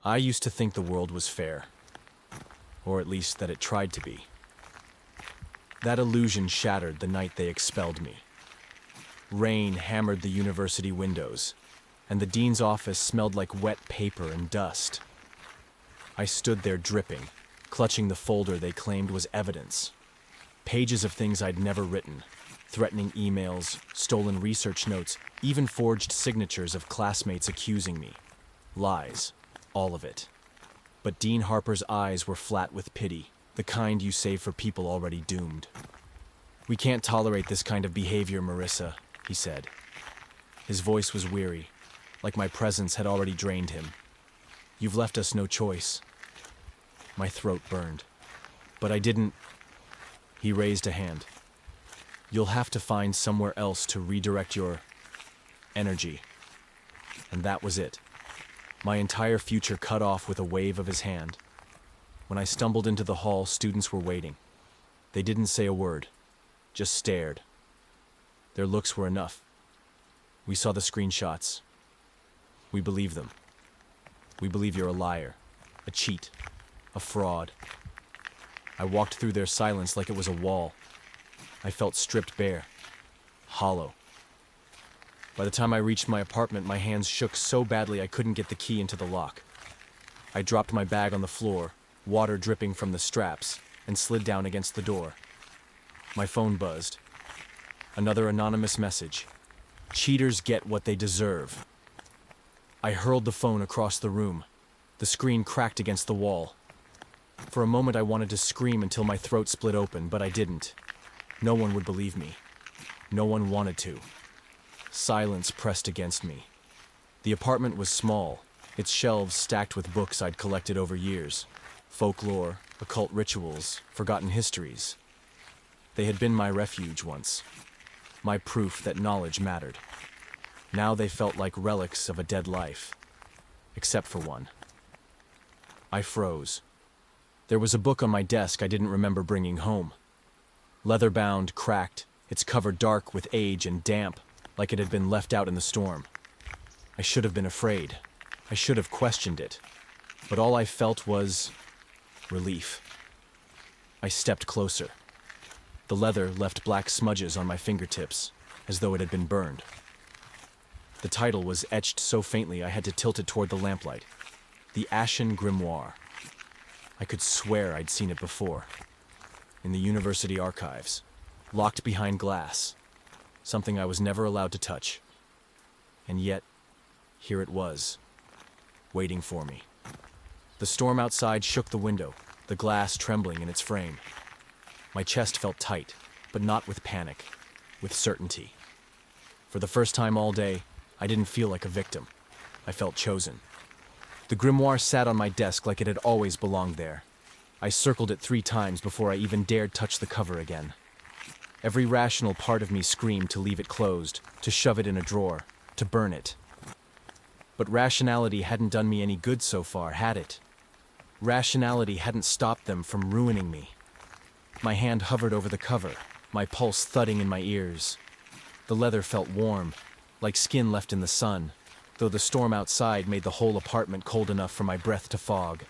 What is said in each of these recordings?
I used to think the world was fair, or at least that it tried to be. That illusion shattered the night they expelled me. Rain hammered the university windows, and the dean's office smelled like wet paper and dust. I stood there dripping, clutching the folder they claimed was evidence. Pages of things I'd never written, threatening emails, stolen research notes, even forged signatures of classmates accusing me. Lies, all of it. But Dean Harper's eyes were flat with pity, the kind you save for people already doomed. "We can't tolerate this kind of behavior, Marissa," he said. His voice was weary, like my presence had already drained him. "You've left us no choice." My throat burned. "But I didn't..." He raised a hand. "You'll have to find somewhere else to redirect your energy." And that was it. My entire future cut off with a wave of his hand. When I stumbled into the hall, students were waiting. They didn't say a word, just stared. Their looks were enough. We saw the screenshots. We believe them. We believe you're a liar, a cheat, a fraud. I walked through their silence like it was a wall. I felt stripped bare, hollow. By the time I reached my apartment, my hands shook so badly I couldn't get the key into the lock. I dropped my bag on the floor, water dripping from the straps, and slid down against the door. My phone buzzed. Another anonymous message. "Cheaters get what they deserve." I hurled the phone across the room. The screen cracked against the wall. For a moment I wanted to scream until my throat split open, but I didn't. No one would believe me. No one wanted to. Silence pressed against me. The apartment was small, its shelves stacked with books I'd collected over years. Folklore, occult rituals, forgotten histories. They had been my refuge once. My proof that knowledge mattered. Now they felt like relics of a dead life. Except for one. I froze. There was a book on my desk I didn't remember bringing home. Leather-bound, cracked, its cover dark with age and damp, like it had been left out in the storm. I should have been afraid. I should have questioned it. But all I felt was relief. I stepped closer. The leather left black smudges on my fingertips, as though it had been burned. The title was etched so faintly I had to tilt it toward the lamplight. The Ashen Grimoire. I could swear I'd seen it before. In the university archives. Locked behind glass. Something I was never allowed to touch. And yet, here it was, waiting for me. The storm outside shook the window, the glass trembling in its frame. My chest felt tight, but not with panic, with certainty. For the first time all day, I didn't feel like a victim. I felt chosen. The grimoire sat on my desk like it had always belonged there. I circled it 3 times before I even dared touch the cover again. Every rational part of me screamed to leave it closed, to shove it in a drawer, to burn it. But rationality hadn't done me any good so far, had it? Rationality hadn't stopped them from ruining me. My hand hovered over the cover, my pulse thudding in my ears. The leather felt warm, like skin left in the sun, though the storm outside made the whole apartment cold enough for my breath to fog.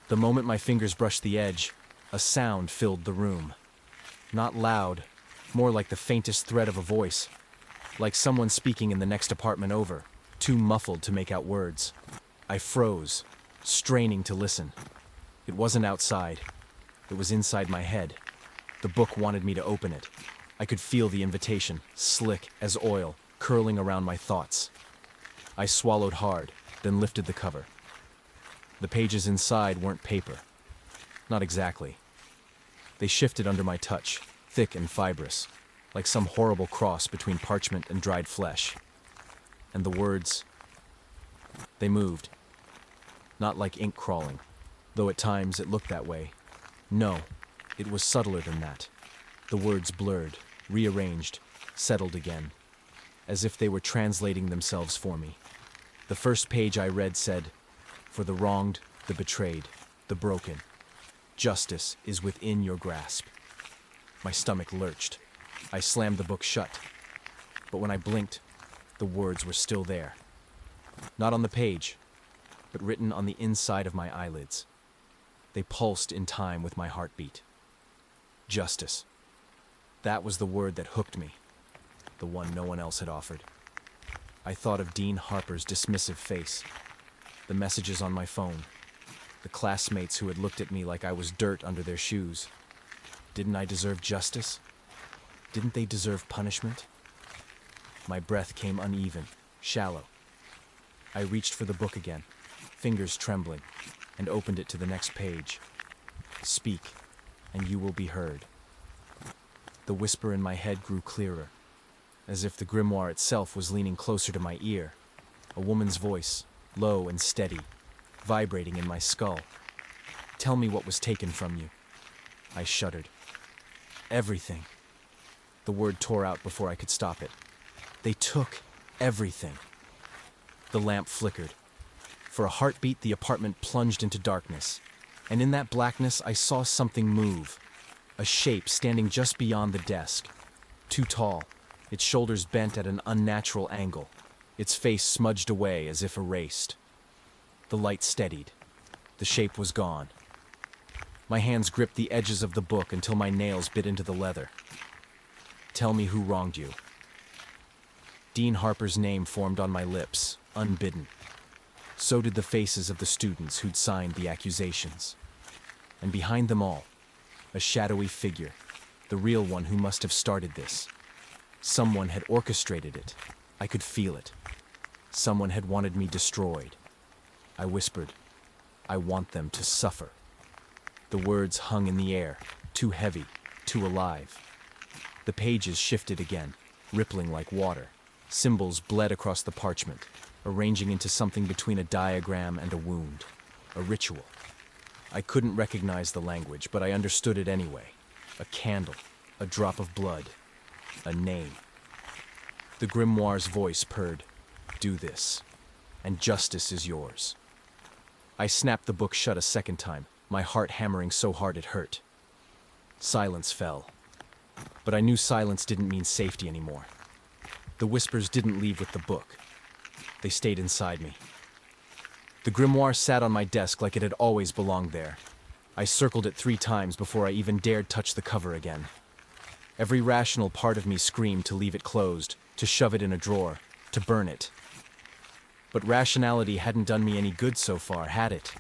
The moment my fingers brushed the edge, a sound filled the room. Not loud, more like the faintest thread of a voice, like someone speaking in the next apartment over, too muffled to make out words. I froze, straining to listen. It wasn't outside. It was inside my head. The book wanted me to open it. I could feel the invitation, slick as oil, curling around my thoughts. I swallowed hard, then lifted the cover. The pages inside weren't paper. Not exactly. They shifted under my touch, thick and fibrous, like some horrible cross between parchment and dried flesh. And the words, they moved. Not like ink crawling, though at times it looked that way. No, it was subtler than that. The words blurred, rearranged, settled again, as if they were translating themselves for me. The first page I read said, "For the wronged, the betrayed, the broken, justice is within your grasp." My stomach lurched. I slammed the book shut. But when I blinked, the words were still there. Not on the page, but written on the inside of my eyelids. They pulsed in time with my heartbeat. Justice. That was the word that hooked me, the one no one else had offered. I thought of Dean Harper's dismissive face, the messages on my phone, the classmates who had looked at me like I was dirt under their shoes. Didn't I deserve justice? Didn't they deserve punishment? My breath came uneven, shallow. I reached for the book again, fingers trembling, and opened it to the next page. Speak, and you will be heard. The whisper in my head grew clearer, as if the grimoire itself was leaning closer to my ear. A woman's voice, low and steady, vibrating in my skull. Tell me what was taken from you. I shuddered. Everything. The word tore out before I could stop it. They took everything. The lamp flickered. For a heartbeat, the apartment plunged into darkness, and in that blackness I saw something move. A shape standing just beyond the desk. Too tall, its shoulders bent at an unnatural angle, its face smudged away as if erased. The light steadied. The shape was gone. My hands gripped the edges of the book until my nails bit into the leather. Tell me who wronged you. Dean Harper's name formed on my lips, unbidden. So did the faces of the students who'd signed the accusations. And behind them all, a shadowy figure, the real one who must have started this. Someone had orchestrated it. I could feel it. Someone had wanted me destroyed. I whispered, I want them to suffer. The words hung in the air, too heavy, too alive. The pages shifted again, rippling like water. Symbols bled across the parchment, arranging into something between a diagram and a wound, a ritual. I couldn't recognize the language, but I understood it anyway. A candle, a drop of blood, a name. The grimoire's voice purred, do this, and justice is yours. I snapped the book shut a second time, my heart hammering so hard it hurt. Silence fell. But I knew silence didn't mean safety anymore. The whispers didn't leave with the book. They stayed inside me. The grimoire sat on my desk like it had always belonged there. I circled it 3 times before I even dared touch the cover again. Every rational part of me screamed to leave it closed, to shove it in a drawer, to burn it. But rationality hadn't done me any good so far, had it?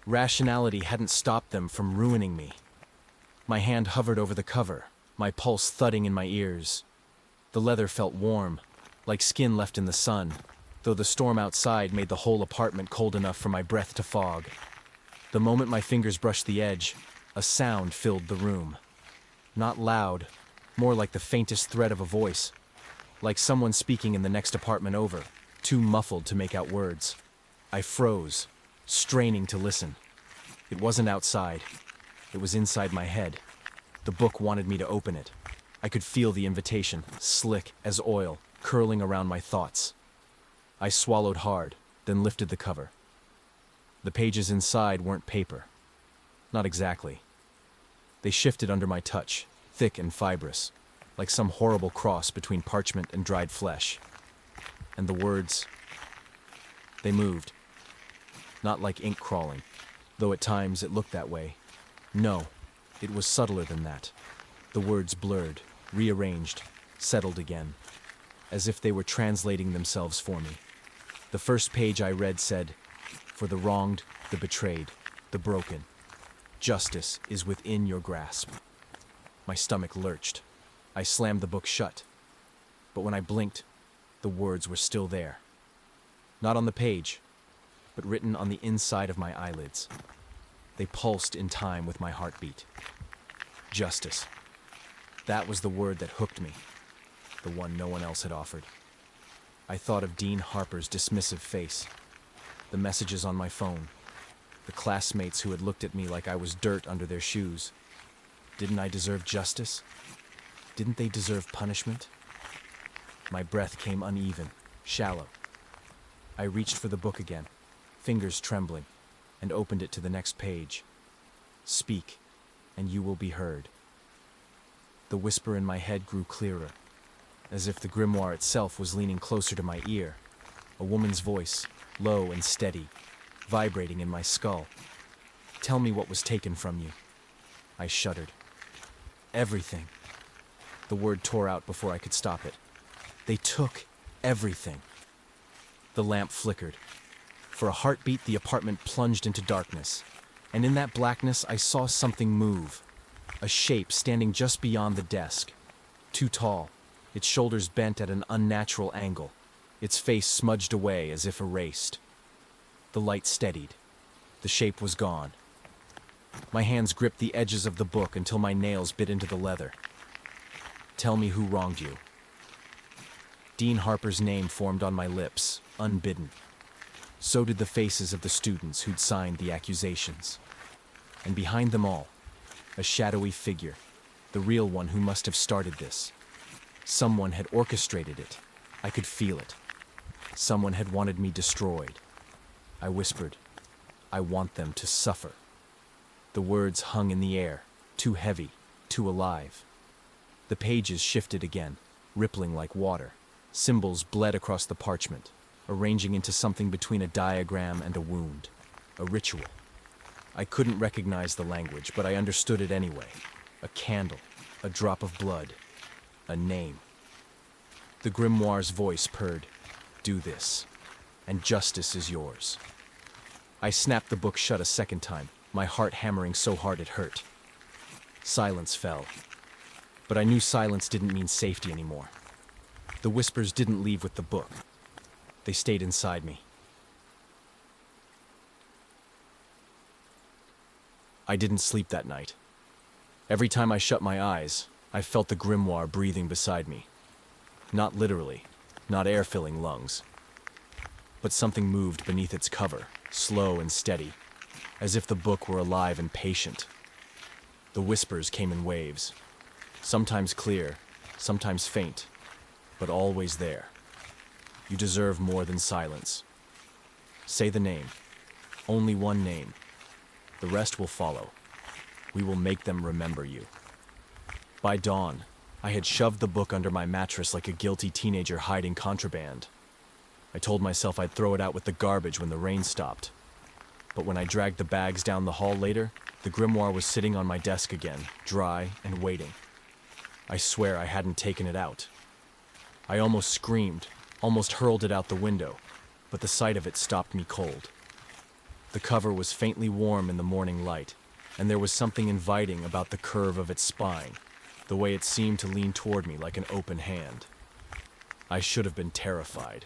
Rationality hadn't stopped them from ruining me. My hand hovered over the cover, my pulse thudding in my ears. The leather felt warm, like skin left in the sun, though the storm outside made the whole apartment cold enough for my breath to fog. The moment my fingers brushed the edge, a sound filled the room. Not loud, more like the faintest thread of a voice, like someone speaking in the next apartment over, too muffled to make out words. I froze, straining to listen. It wasn't outside. It was inside my head. The book wanted me to open it. I could feel the invitation, slick as oil, curling around my thoughts. I swallowed hard, then lifted the cover. The pages inside weren't paper. Not exactly. They shifted under my touch, thick and fibrous, like some horrible cross between parchment and dried flesh. And the words, they moved. Not like ink crawling, though at times it looked that way. No, it was subtler than that. The words blurred, rearranged, settled again, as if they were translating themselves for me. The first page I read said, for the wronged, the betrayed, the broken, justice is within your grasp. My stomach lurched. I slammed the book shut. But when I blinked, the words were still there. Not on the page, but written on the inside of my eyelids. They pulsed in time with my heartbeat. Justice. That was the word that hooked me, the one no one else had offered. I thought of Dean Harper's dismissive face, the messages on my phone, the classmates who had looked at me like I was dirt under their shoes. Didn't I deserve justice? Didn't they deserve punishment? My breath came uneven, shallow. I reached for the book again, fingers trembling, and opened it to the next page. Speak, and you will be heard. The whisper in my head grew clearer, as if the grimoire itself was leaning closer to my ear. A woman's voice, low and steady, vibrating in my skull. Tell me what was taken from you. I shuddered. Everything. The word tore out before I could stop it. They took everything. The lamp flickered. For a heartbeat, the apartment plunged into darkness. And in that blackness, I saw something move. A shape standing just beyond the desk. Too tall, its shoulders bent at an unnatural angle, its face smudged away as if erased. The light steadied. The shape was gone. My hands gripped the edges of the book until my nails bit into the leather. Tell me who wronged you. Dean Harper's name formed on my lips, unbidden. So did the faces of the students who'd signed the accusations. And behind them all, a shadowy figure, the real one who must have started this. Someone had orchestrated it. I could feel it. Someone had wanted me destroyed. I whispered, I want them to suffer. The words hung in the air, too heavy, too alive. The pages shifted again, rippling like water. Symbols bled across the parchment, arranging into something between a diagram and a wound, a ritual. I couldn't recognize the language, but I understood it anyway. A candle, a drop of blood, a name. The grimoire's voice purred, do this, and justice is yours. I snapped the book shut a second time, my heart hammering so hard it hurt. Silence fell, but I knew silence didn't mean safety anymore. The whispers didn't leave with the book. They stayed inside me. I didn't sleep that night. Every time I shut my eyes, I felt the grimoire breathing beside me. Not literally, not air-filling lungs. But something moved beneath its cover, slow and steady, as if the book were alive and patient. The whispers came in waves, sometimes clear, sometimes faint, but always there. You deserve more than silence. Say the name. Only one name. The rest will follow. We will make them remember you. By dawn, I had shoved the book under my mattress like a guilty teenager hiding contraband. I told myself I'd throw it out with the garbage when the rain stopped. But when I dragged the bags down the hall later, the grimoire was sitting on my desk again, dry and waiting. I swear I hadn't taken it out. I almost screamed, almost hurled it out the window, but the sight of it stopped me cold. The cover was faintly warm in the morning light, and there was something inviting about the curve of its spine, the way it seemed to lean toward me like an open hand. I should have been terrified.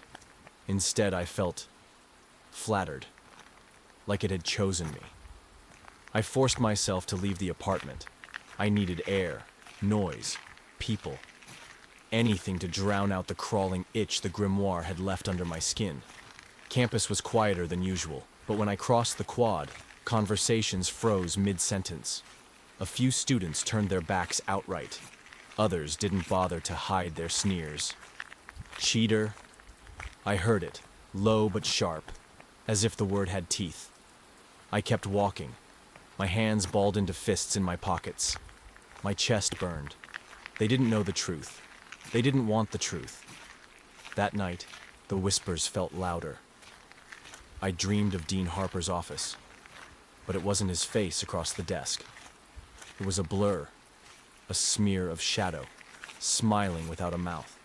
Instead, I felt flattered, like it had chosen me. I forced myself to leave the apartment. I needed air, noise, people, anything to drown out the crawling itch the grimoire had left under my skin. Campus was quieter than usual, but when I crossed the quad, conversations froze mid-sentence. A few students turned their backs outright. Others didn't bother to hide their sneers. Cheater. I heard it, low but sharp, as if the word had teeth. I kept walking, my hands balled into fists in my pockets. My chest burned. They didn't know the truth. They didn't want the truth. That night, the whispers felt louder. I dreamed of Dean Harper's office, but it wasn't his face across the desk. It was a blur, a smear of shadow, smiling without a mouth.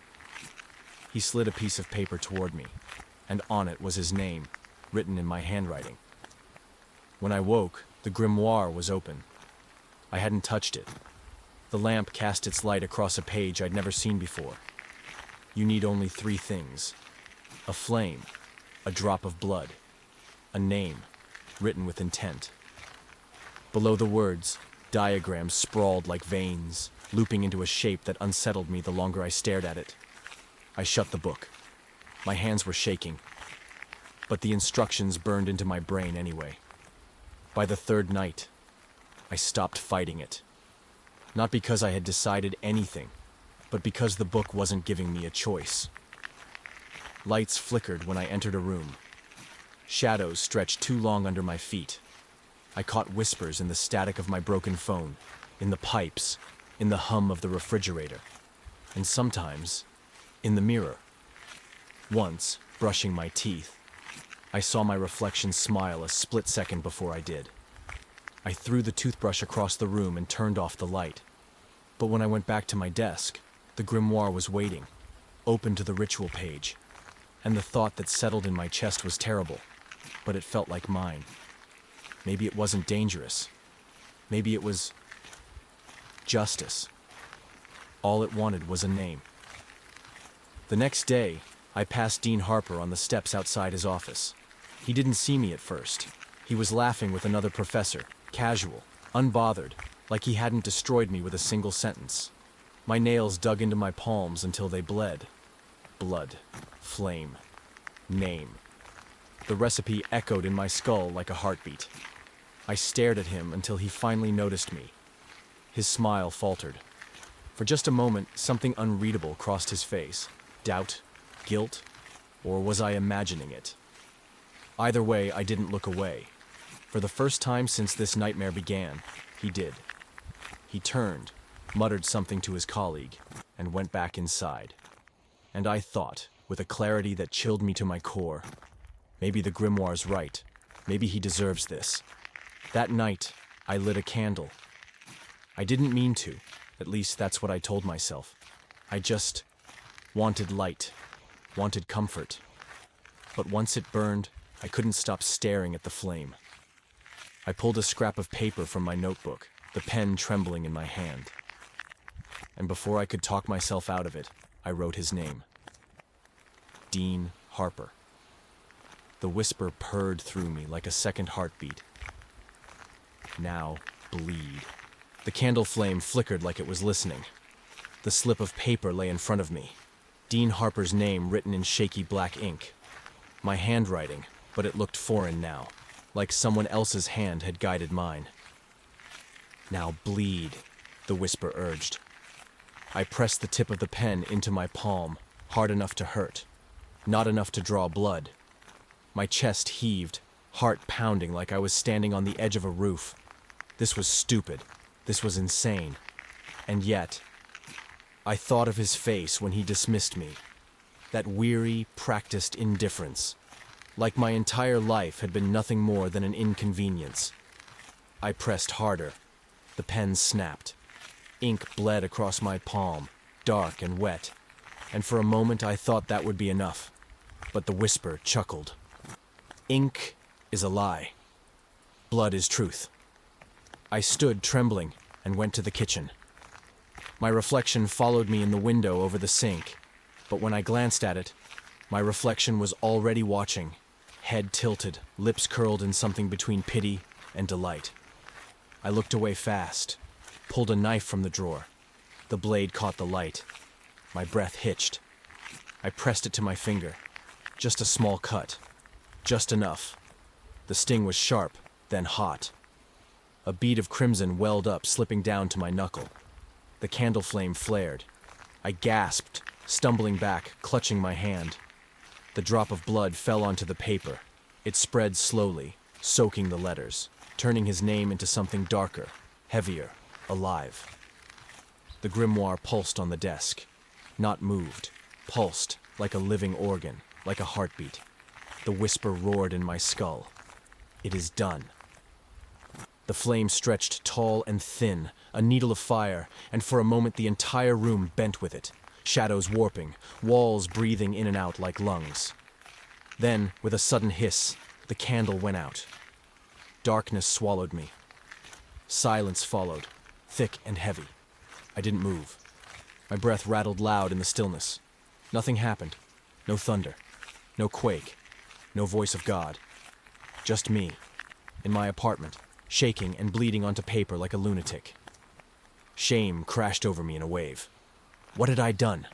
He slid a piece of paper toward me, and on it was his name, written in my handwriting. When I woke, the grimoire was open. I hadn't touched it. The lamp cast its light across a page I'd never seen before. You need only 3 things: a flame, a drop of blood, a name, written with intent. Below the words, diagrams sprawled like veins, looping into a shape that unsettled me the longer I stared at it. I shut the book. My hands were shaking, but the instructions burned into my brain anyway. By the 3rd night, I stopped fighting it. Not because I had decided anything, but because the book wasn't giving me a choice. Lights flickered when I entered a room. Shadows stretched too long under my feet. I caught whispers in the static of my broken phone, in the pipes, in the hum of the refrigerator, and sometimes in the mirror. Once, brushing my teeth, I saw my reflection smile a split second before I did. I threw the toothbrush across the room and turned off the light. But when I went back to my desk, the grimoire was waiting, open to the ritual page. And the thought that settled in my chest was terrible, but it felt like mine. Maybe it wasn't dangerous. Maybe it was justice. All it wanted was a name. The next day, I passed Dean Harper on the steps outside his office. He didn't see me at first. He was laughing with another professor, casual, unbothered, like he hadn't destroyed me with a single sentence. My nails dug into my palms until they bled. Blood, flame, name. The recipe echoed in my skull like a heartbeat. I stared at him until he finally noticed me. His smile faltered. For just a moment, something unreadable crossed his face. Doubt, guilt, or was I imagining it? Either way, I didn't look away. For the first time since this nightmare began, he did. He turned, muttered something to his colleague, and went back inside. And I thought, with a clarity that chilled me to my core, maybe the grimoire's right. Maybe he deserves this. That night, I lit a candle. I didn't mean to. At least that's what I told myself. I just wanted light, wanted comfort. But once it burned, I couldn't stop staring at the flame. I pulled a scrap of paper from my notebook, the pen trembling in my hand. And before I could talk myself out of it, I wrote his name. Dean Harper. The whisper purred through me like a second heartbeat. Now, bleed. The candle flame flickered like it was listening. The slip of paper lay in front of me. Dean Harper's name written in shaky black ink. My handwriting, but it looked foreign now, like someone else's hand had guided mine. Now bleed, the whisper urged. I pressed the tip of the pen into my palm, hard enough to hurt, not enough to draw blood. My chest heaved, heart pounding like I was standing on the edge of a roof. This was stupid. This was insane. And yet, I thought of his face when he dismissed me. That weary, practiced indifference. Like my entire life had been nothing more than an inconvenience. I pressed harder. The pen snapped. Ink bled across my palm, dark and wet. And for a moment I thought that would be enough. But the whisper chuckled. Ink is a lie. Blood is truth. I stood trembling and went to the kitchen. My reflection followed me in the window over the sink, but when I glanced at it, my reflection was already watching, head tilted, lips curled in something between pity and delight. I looked away fast, pulled a knife from the drawer. The blade caught the light. My breath hitched. I pressed it to my finger. Just a small cut. Just enough. The sting was sharp, then hot. A bead of crimson welled up, slipping down to my knuckle. The candle flame flared. I gasped, stumbling back, clutching my hand. The drop of blood fell onto the paper. It spread slowly, soaking the letters, turning his name into something darker, heavier, alive. The grimoire pulsed on the desk. Not moved. Pulsed, like a living organ, like a heartbeat. The whisper roared in my skull. It is done. The flame stretched tall and thin, a needle of fire, and for a moment the entire room bent with it, shadows warping, walls breathing in and out like lungs. Then, with a sudden hiss, the candle went out. Darkness swallowed me. Silence followed, thick and heavy. I didn't move. My breath rattled loud in the stillness. Nothing happened. No thunder. No quake. No voice of God. Just me, in my apartment, shaking and bleeding onto paper like a lunatic. Shame crashed over me in a wave. What had I done?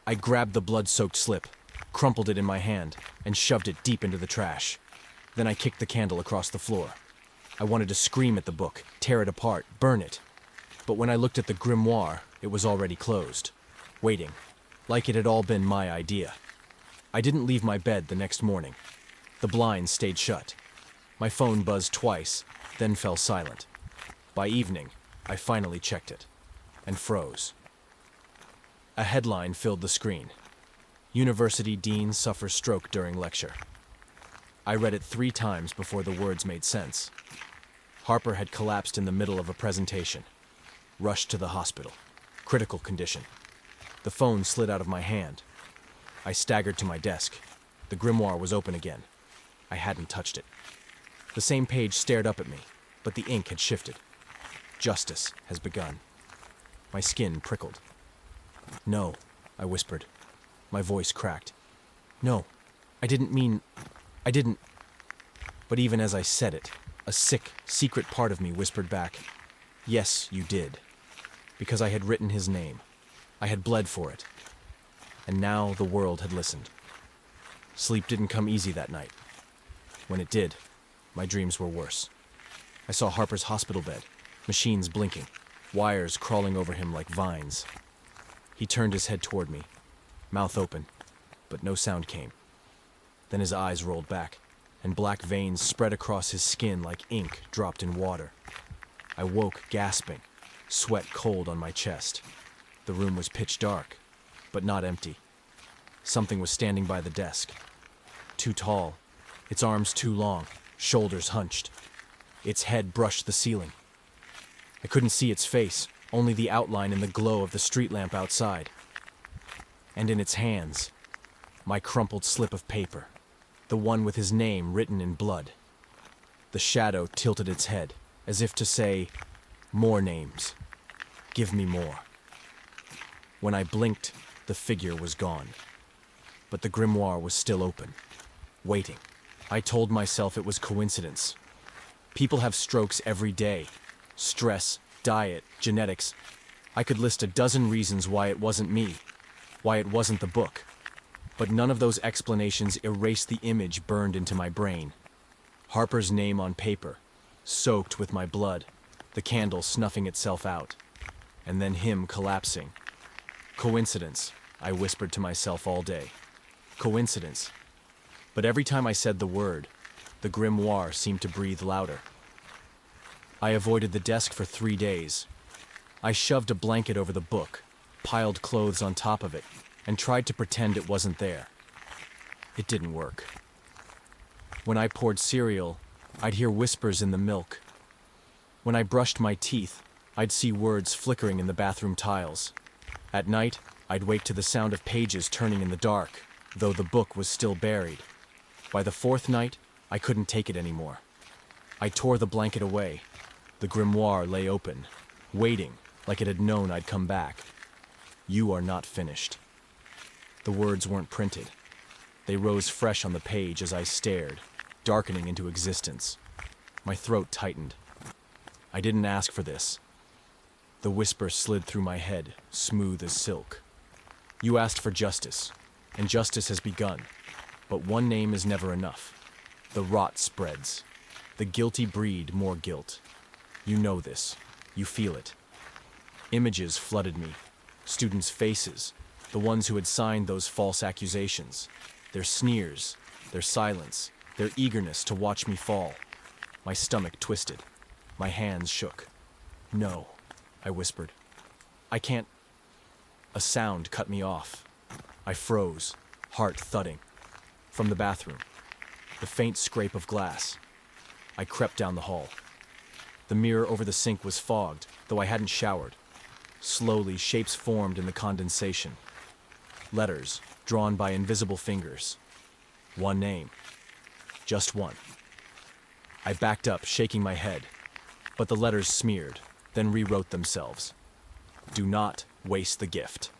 I grabbed the blood-soaked slip, crumpled it in my hand, and shoved it deep into the trash. Then I kicked the candle across the floor. I wanted to scream at the book, tear it apart, burn it. But when I looked at the grimoire, it was already closed, waiting, like it had all been my idea. I didn't leave my bed the next morning. The blinds stayed shut. My phone buzzed twice, then fell silent. By evening, I finally checked it, and froze. A headline filled the screen. University Dean suffers stroke during lecture. I read it 3 times before the words made sense. Harper had collapsed in the middle of a presentation. Rushed to the hospital. Critical condition. The phone slid out of my hand. I staggered to my desk. The grimoire was open again. I hadn't touched it. The same page stared up at me, but the ink had shifted. Justice has begun. My skin prickled. "No," I whispered. My voice cracked. "No, I didn't. But even as I said it, a sick, secret part of me whispered back, "Yes, you did." Because I had written his name. I had bled for it. And now the world had listened. Sleep didn't come easy that night. When it did, my dreams were worse. I saw Harper's hospital bed, machines blinking, wires crawling over him like vines. He turned his head toward me, mouth open, but no sound came. Then his eyes rolled back, and black veins spread across his skin like ink dropped in water. I woke gasping, sweat cold on my chest. The room was pitch dark, but not empty. Something was standing by the desk. Too tall, its arms too long, shoulders hunched. Its head brushed the ceiling. I couldn't see its face, only the outline in the glow of the street lamp outside. And in its hands, my crumpled slip of paper, the one with his name written in blood. The shadow tilted its head, as if to say, "More names. Give me more." When I blinked, the figure was gone. But the grimoire was still open, waiting. I told myself it was coincidence. People have strokes every day. Stress, diet, genetics. I could list a dozen reasons why it wasn't me, why it wasn't the book. But none of those explanations erased the image burned into my brain. Harper's name on paper, soaked with my blood, the candle snuffing itself out, and then him collapsing. Coincidence, I whispered to myself all day. Coincidence. But every time I said the word, the grimoire seemed to breathe louder. I avoided the desk for 3 days. I shoved a blanket over the book, piled clothes on top of it, and tried to pretend it wasn't there. It didn't work. When I poured cereal, I'd hear whispers in the milk. When I brushed my teeth, I'd see words flickering in the bathroom tiles. At night, I'd wake to the sound of pages turning in the dark, though the book was still buried. By the 4th night, I couldn't take it anymore. I tore the blanket away. The grimoire lay open, waiting like it had known I'd come back. "You are not finished." The words weren't printed. They rose fresh on the page as I stared, darkening into existence. My throat tightened. I didn't ask for this. The whisper slid through my head, smooth as silk. "You asked for justice, and justice has begun. But one name is never enough. The rot spreads. The guilty breed more guilt. You know this. You feel it." Images flooded me. Students' faces, the ones who had signed those false accusations. Their sneers, their silence, their eagerness to watch me fall. My stomach twisted. My hands shook. "No," I whispered. "I can't." A sound cut me off. I froze, heart thudding. From the bathroom, the faint scrape of glass. I crept down the hall. The mirror over the sink was fogged, though I hadn't showered. Slowly, shapes formed in the condensation. Letters, drawn by invisible fingers. One name. Just one. I backed up, shaking my head. But the letters smeared, then rewrote themselves. "Do not waste the gift."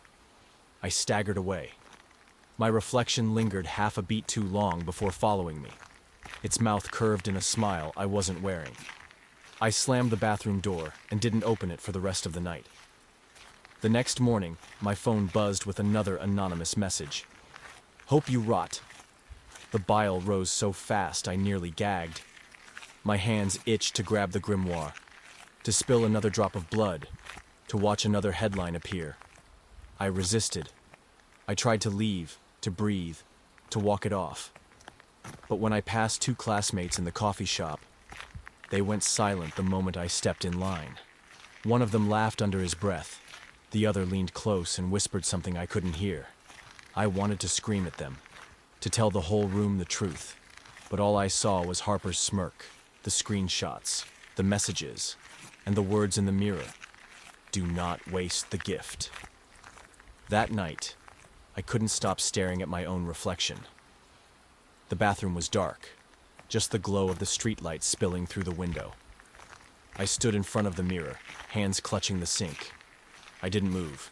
I staggered away. My reflection lingered half a beat too long before following me. Its mouth curved in a smile I wasn't wearing. I slammed the bathroom door and didn't open it for the rest of the night. The next morning, my phone buzzed with another anonymous message. "Hope you rot." The bile rose so fast I nearly gagged. My hands itched to grab the grimoire, to spill another drop of blood, to watch another headline appear. I resisted. I tried to leave, to breathe, to walk it off. But when I passed 2 classmates in the coffee shop, they went silent the moment I stepped in line. One of them laughed under his breath. The other leaned close and whispered something I couldn't hear. I wanted to scream at them, to tell the whole room the truth. but all I saw was Harper's smirk, the screenshots, the messages, and the words in the mirror. Do not waste the gift. That night, I couldn't stop staring at my own reflection. The bathroom was dark, just the glow of the streetlight spilling through the window. I stood in front of the mirror, hands clutching the sink. I didn't move,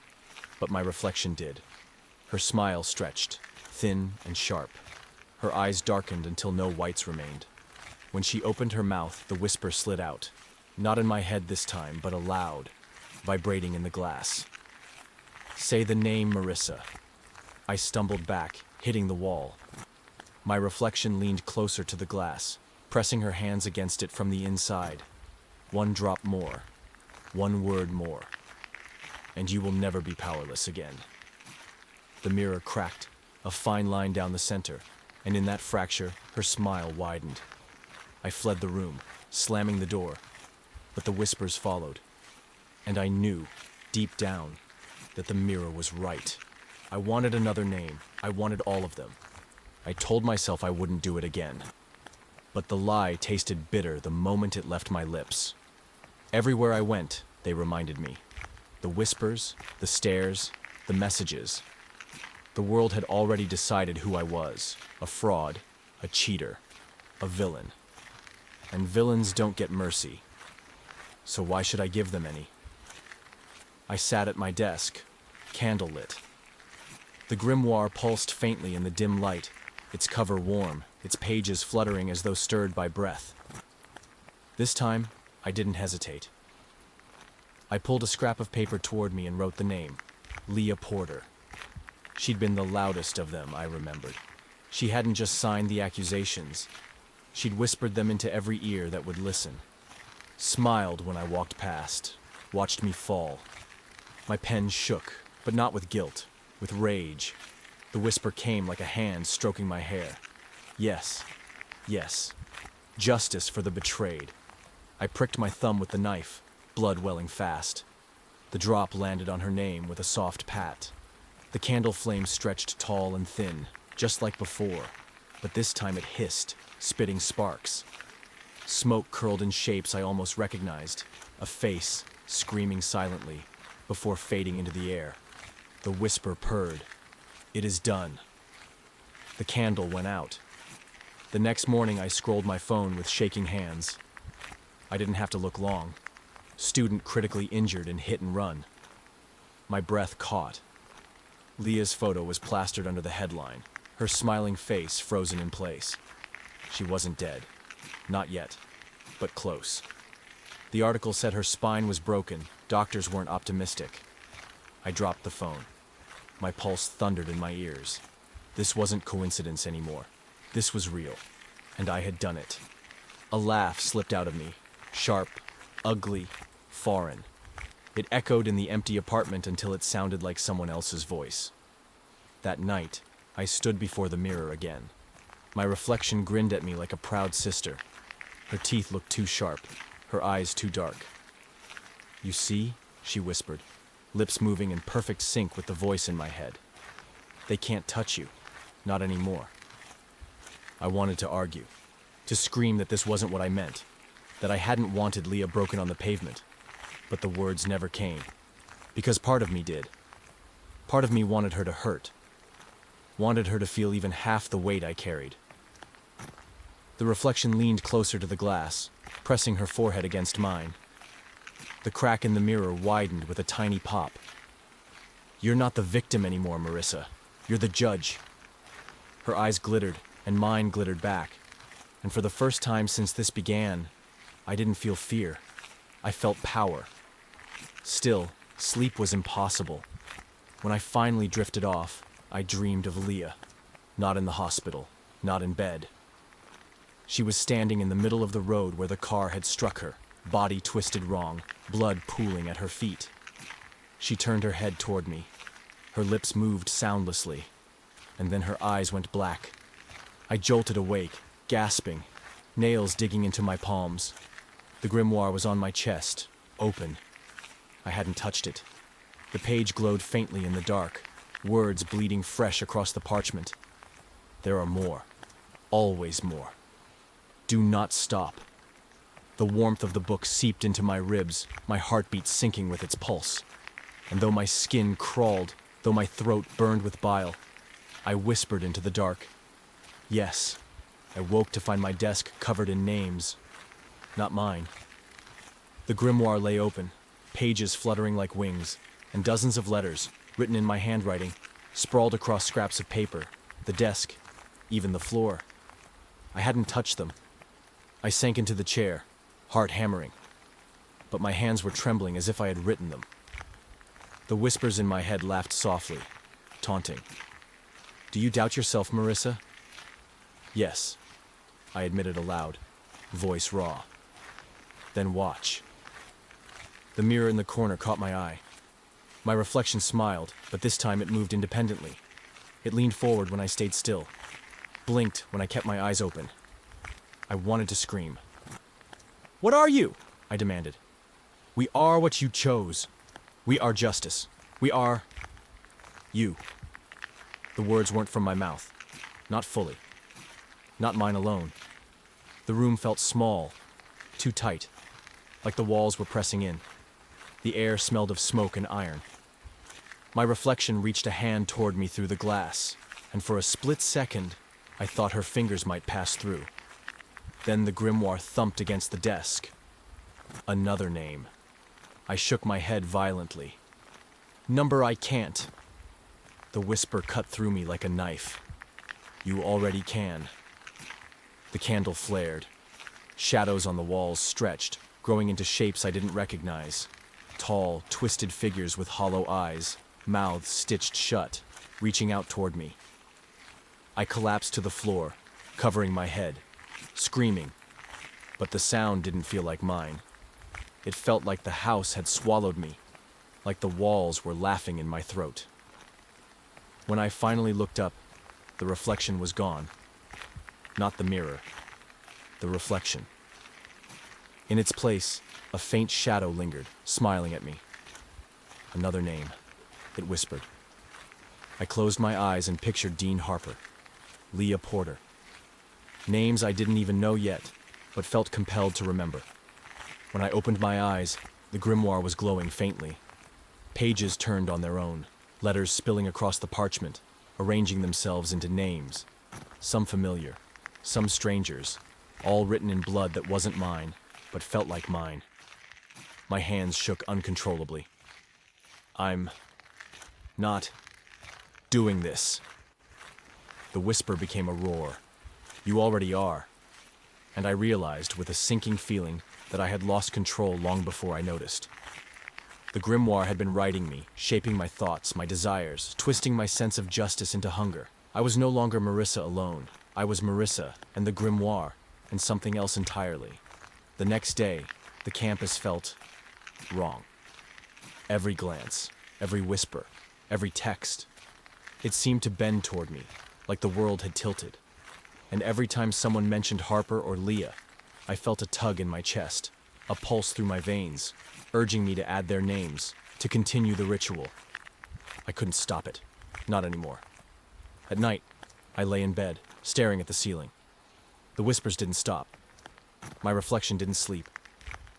but my reflection did. Her smile stretched, thin and sharp. Her eyes darkened until no whites remained. When she opened her mouth, the whisper slid out. Not in my head this time, but aloud, vibrating in the glass. Say the name, Marissa. I stumbled back, hitting the wall. My reflection leaned closer to the glass, pressing her hands against it from the inside. One drop more, one word more, and you will never be powerless again. The mirror cracked, a fine line down the center, and in that fracture, her smile widened. I fled the room, slamming the door, but the whispers followed, and I knew, deep down, that the mirror was right. I wanted another name. I wanted all of them. I told myself I wouldn't do it again. But the lie tasted bitter the moment it left my lips. Everywhere I went, they reminded me. The whispers, the stares, the messages. The world had already decided who I was. A fraud, a cheater, a villain. And villains don't get mercy. So why should I give them any? I sat at my desk, candle lit. The grimoire pulsed faintly in the dim light, its cover warm, its pages fluttering as though stirred by breath. This time, I didn't hesitate. I pulled a scrap of paper toward me and wrote the name, Leah Porter. She'd been the loudest of them, I remembered. She hadn't just signed the accusations. She'd whispered them into every ear that would listen. Smiled when I walked past, watched me fall. My pen shook, but not with guilt, with rage. The whisper came like a hand stroking my hair. Yes, yes. Justice for the betrayed. I pricked my thumb with the knife, blood welling fast. The drop landed on her name with a soft pat. The candle flame stretched tall and thin, just like before, but this time it hissed, spitting sparks. Smoke curled in shapes I almost recognized, a face screaming silently before fading into the air. The whisper purred. It is done. The candle went out. The next morning I scrolled my phone with shaking hands. I didn't have to look long. Student critically injured in hit and run. My breath caught. Leah's photo was plastered under the headline, her smiling face frozen in place. She wasn't dead. Not yet, but close. The article said her spine was broken. Doctors weren't optimistic. I dropped the phone. My pulse thundered in my ears. This wasn't coincidence anymore. This was real, and I had done it. A laugh slipped out of me, sharp, ugly, foreign. It echoed in the empty apartment until it sounded like someone else's voice. That night, I stood before the mirror again. My reflection grinned at me like a proud sister. Her teeth looked too sharp, her eyes too dark. You see, she whispered, lips moving in perfect sync with the voice in my head. They can't touch you, not anymore. I wanted to argue, to scream that this wasn't what I meant, that I hadn't wanted Leah broken on the pavement. But the words never came, because part of me did. Part of me wanted her to hurt, wanted her to feel even half the weight I carried. The reflection leaned closer to the glass, pressing her forehead against mine. The crack in the mirror widened with a tiny pop. You're not the victim anymore, Marissa. You're the judge. Her eyes glittered, and mine glittered back. And for the first time since this began, I didn't feel fear. I felt power. Still, sleep was impossible. When I finally drifted off, I dreamed of Leah. Not in the hospital, not in bed. She was standing in the middle of the road where the car had struck her, body twisted wrong, blood pooling at her feet. She turned her head toward me. Her lips moved soundlessly, and then her eyes went black. I jolted awake, gasping, nails digging into my palms. The grimoire was on my chest, open. I hadn't touched it. The page glowed faintly in the dark, words bleeding fresh across the parchment. There are more. Always more. Do not stop. The warmth of the book seeped into my ribs, my heartbeat sinking with its pulse. And though my skin crawled, though my throat burned with bile, I whispered into the dark. Yes, I woke to find my desk covered in names. Not mine. The grimoire lay open, pages fluttering like wings, and dozens of letters, written in my handwriting, sprawled across scraps of paper, the desk, even the floor. I hadn't touched them. I sank into the chair, heart hammering. But my hands were trembling as if I had written them. The whispers in my head laughed softly, taunting. Do you doubt yourself, Marissa? Yes, I admitted aloud, voice raw. Then watch. The mirror in the corner caught my eye. My reflection smiled, but this time it moved independently. It leaned forward when I stayed still, blinked when I kept my eyes open. I wanted to scream. What are you? I demanded. We are what you chose. We are justice. We are... you. The words weren't from my mouth. Not fully. Not mine alone. The room felt small, too tight, like the walls were pressing in. The air smelled of smoke and iron. My reflection reached a hand toward me through the glass, and for a split second, I thought her fingers might pass through. Then the grimoire thumped against the desk. Another name. I shook my head violently. Number I can't. The whisper cut through me like a knife. You already can. The candle flared. Shadows on the walls stretched, growing into shapes I didn't recognize. Tall, twisted figures with hollow eyes, mouths stitched shut, reaching out toward me. I collapsed to the floor, covering my head, screaming. But the sound didn't feel like mine. It felt like the house had swallowed me, like the walls were laughing in my throat. When I finally looked up, the reflection was gone. Not the mirror, the reflection. In its place, a faint shadow lingered, smiling at me. Another name, it whispered. I closed my eyes and pictured Dean Harper, Leah Porter. Names I didn't even know yet, but felt compelled to remember. When I opened my eyes, the grimoire was glowing faintly. Pages turned on their own, letters spilling across the parchment, arranging themselves into names. Some familiar, some strangers, all written in blood that wasn't mine, but felt like mine. My hands shook uncontrollably. I'm not doing this. The whisper became a roar. You already are. And I realized, with a sinking feeling, that I had lost control long before I noticed. The grimoire had been writing me, shaping my thoughts, my desires, twisting my sense of justice into hunger. I was no longer Marissa alone. I was Marissa and the grimoire, and something else entirely. The next day, the campus felt wrong. Every glance, every whisper, every text. It seemed to bend toward me, like the world had tilted. And every time someone mentioned Harper or Leah, I felt a tug in my chest, a pulse through my veins, urging me to add their names, to continue the ritual. I couldn't stop it. Not anymore. At night, I lay in bed, staring at the ceiling. The whispers didn't stop. My reflection didn't sleep.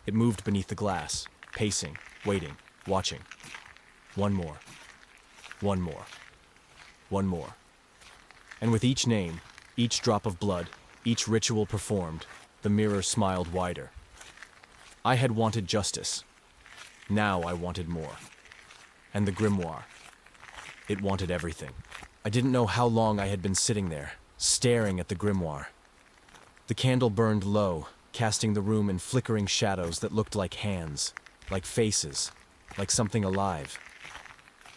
It moved beneath the glass, pacing, waiting, watching. One more. One more. One more. And with each name, each drop of blood, each ritual performed, the mirror smiled wider. I had wanted justice. Now I wanted more. And the grimoire. It wanted everything. I didn't know how long I had been sitting there, staring at the grimoire. The candle burned low, casting the room in flickering shadows that looked like hands, like faces, like something alive.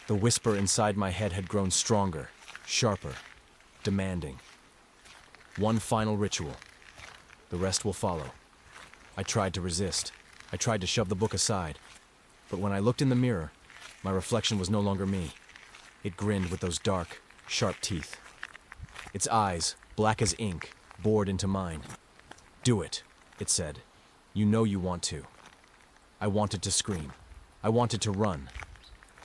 The whisper inside my head had grown stronger, sharper, demanding. One final ritual. The rest will follow. I tried to resist. I tried to shove the book aside. But when I looked in the mirror, my reflection was no longer me. It grinned with those dark, sharp teeth. Its eyes, black as ink, bored into mine. Do it, it said. You know you want to. I wanted to scream. I wanted to run.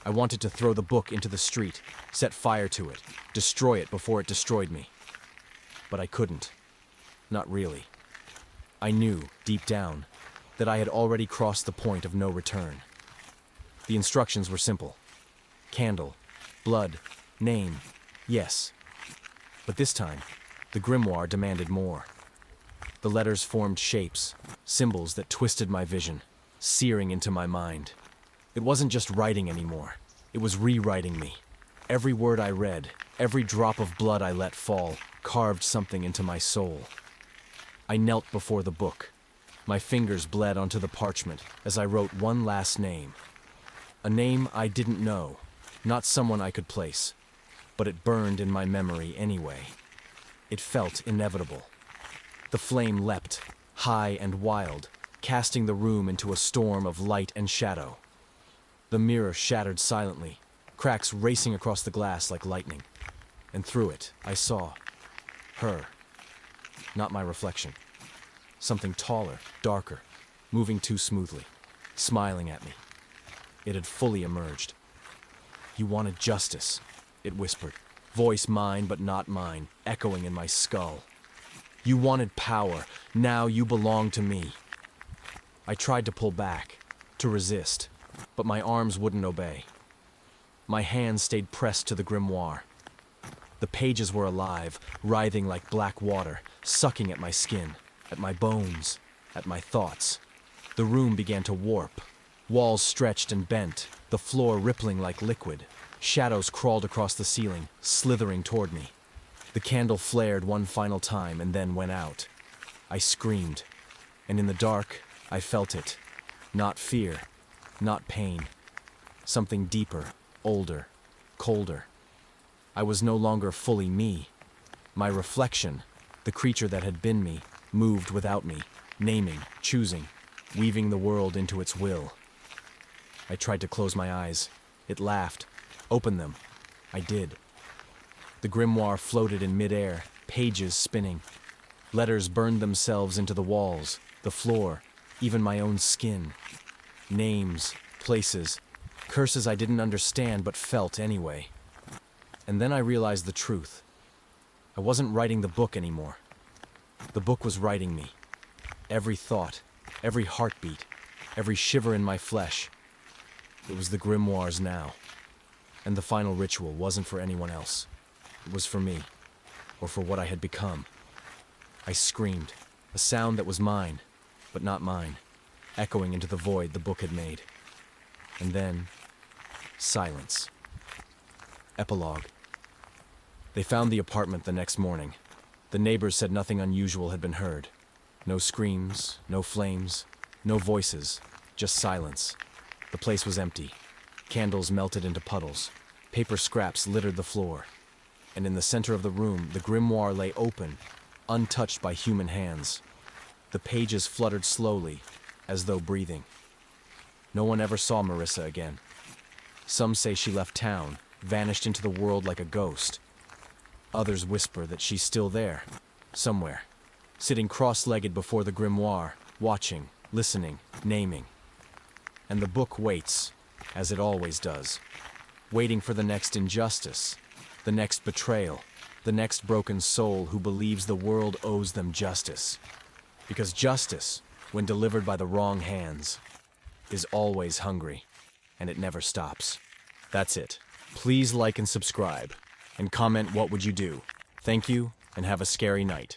I wanted to throw the book into the street, set fire to it, destroy it before it destroyed me. But I couldn't. Not really. I knew, deep down, that I had already crossed the point of no return. The instructions were simple. Candle, blood, name, yes. But this time, the grimoire demanded more. The letters formed shapes, symbols that twisted my vision, searing into my mind. It wasn't just writing anymore. It was rewriting me. Every word I read, every drop of blood I let fall, carved something into my soul. I knelt before the book. My fingers bled onto the parchment as I wrote one last name. A name I didn't know, not someone I could place, but it burned in my memory anyway. It felt inevitable. The flame leapt, high and wild, casting the room into a storm of light and shadow. The mirror shattered silently, cracks racing across the glass like lightning. And through it, I saw her. Not my reflection. Something taller, darker, moving too smoothly, smiling at me. It had fully emerged. "You wanted justice," it whispered, voice mine but not mine, echoing in my skull. "You wanted power, now you belong to me." I tried to pull back, to resist, but my arms wouldn't obey. My hands stayed pressed to the grimoire. The pages were alive, writhing like black water, sucking at my skin, at my bones, at my thoughts. The room began to warp. Walls stretched and bent, the floor rippling like liquid. Shadows crawled across the ceiling, slithering toward me. The candle flared one final time and then went out. I screamed, and in the dark, I felt it. Not fear, not pain. Something deeper, older, colder. I was no longer fully me. My reflection, the creature that had been me, moved without me, naming, choosing, weaving the world into its will. I tried to close my eyes. It laughed. Open them. I did. The grimoire floated in midair, pages spinning. Letters burned themselves into the walls, the floor, even my own skin. Names, places, curses I didn't understand but felt anyway. And then I realized the truth. I wasn't writing the book anymore. The book was writing me. Every thought, every heartbeat, every shiver in my flesh. It was the grimoire's now. And the final ritual wasn't for anyone else. It was for me, or for what I had become. I screamed, a sound that was mine, but not mine, echoing into the void the book had made. And then, silence. Epilogue. They found the apartment the next morning. The neighbors said nothing unusual had been heard. No screams, no flames, no voices, just silence. The place was empty. Candles melted into puddles. Paper scraps littered the floor. And in the center of the room, the grimoire lay open, untouched by human hands. The pages fluttered slowly, as though breathing. No one ever saw Marissa again. Some say she left town, vanished into the world like a ghost. Others whisper that she's still there, somewhere, sitting cross-legged before the grimoire, watching, listening, naming. And the book waits, as it always does, waiting for the next injustice, the next betrayal, the next broken soul who believes the world owes them justice. Because justice, when delivered by the wrong hands, is always hungry, and it never stops. That's it. Please like and subscribe, and comment what would you do. Thank you, and have a scary night.